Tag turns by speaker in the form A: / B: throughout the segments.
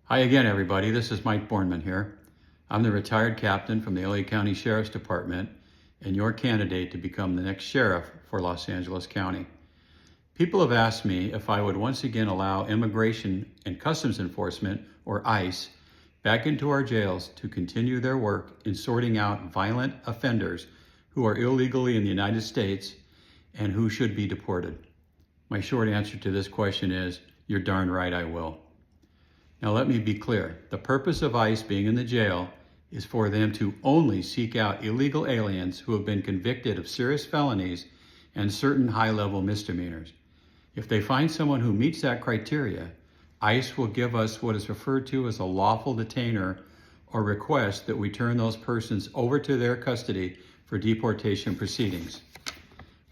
A: Hi again, everybody. This is Mike Bornman here. I'm the retired captain from the LA County Sheriff's Department and your candidate to become the next sheriff for Los Angeles County. People have asked me if I would once again allow Immigration and Customs Enforcement, or ICE, back into our jails to continue their work in sorting out violent offenders who are illegally in the United States and who should be deported. My short answer to this question is, you're darn right I will. Now let me be clear, the purpose of ICE being in the jail is for them to only seek out illegal aliens who have been convicted of serious felonies and certain high-level misdemeanors. If they find someone who meets that criteria, ICE will give us what is referred to as a lawful detainer or request that we turn those persons over to their custody for deportation proceedings.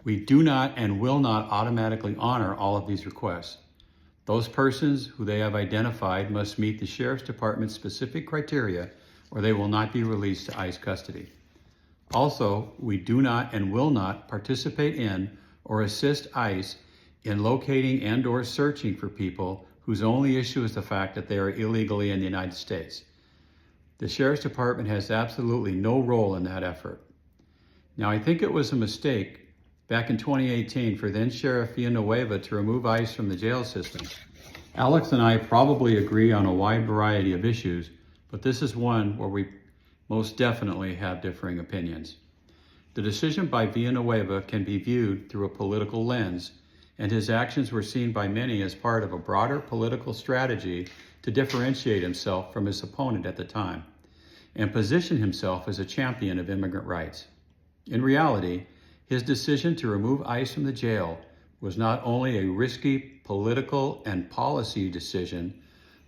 A: We do not and will not automatically honor all of these requests. Those persons who they have identified must meet the Sheriff's Department's specific criteria or they will not be released to ICE custody. Also, we do not and will not participate in or assist ICE in locating and/or searching for people whose only issue is the fact that they are illegally in the United States. The Sheriff's Department has absolutely no role in that effort. Now, I think it was a mistake back in 2018 for then Sheriff Villanueva to remove ICE from the jail system. Alex and I probably agree on a wide variety of issues, but this is one where we most definitely have differing opinions. The decision by Villanueva can be viewed through a political lens, and his actions were seen by many as part of a broader political strategy to differentiate himself from his opponent at the time and position himself as a champion of immigrant rights. In reality, his decision to remove ICE from the jail was not only a risky political and policy decision,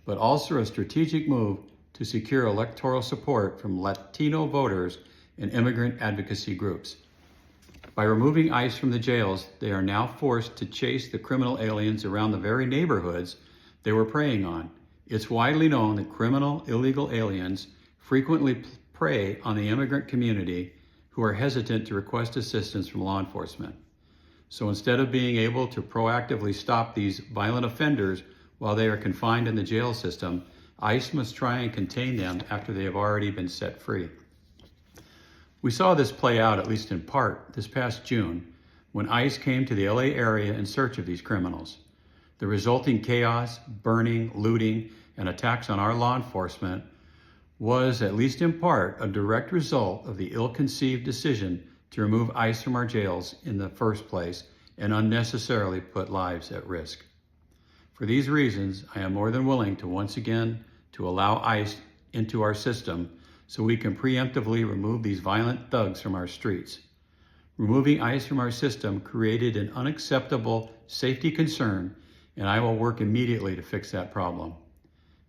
A: but also a strategic move to secure electoral support from Latino voters and immigrant advocacy groups. By removing ICE from the jails, they are now forced to chase the criminal aliens around the very neighborhoods they were preying on. It's widely known that criminal illegal aliens frequently prey on the immigrant community who are hesitant to request assistance from law enforcement. So instead of being able to proactively stop these violent offenders while they are confined in the jail system, ICE must try and contain them after they have already been set free. We saw this play out, at least in part, this past June, when ICE came to the LA area in search of these criminals. The resulting chaos, burning, looting, and attacks on our law enforcement was, at least in part, a direct result of the ill-conceived decision to remove ICE from our jails in the first place and unnecessarily put lives at risk. For these reasons, I am more than willing to once again to allow ICE into our system so we can preemptively remove these violent thugs from our streets. Removing ICE from our system created an unacceptable safety concern, and I will work immediately to fix that problem.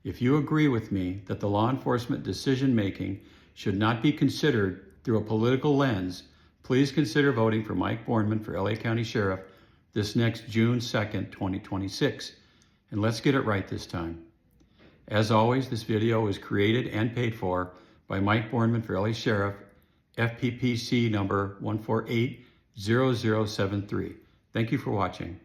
A: If you agree with me that the law enforcement decision-making should not be considered through a political lens, please consider voting for Mike Bornman for LA County Sheriff this next June 2nd, 2026. And let's get it right this time. As always, this video was created and paid for by Mike Bornman for LA Sheriff, FPPC number 1480073. Thank you for watching.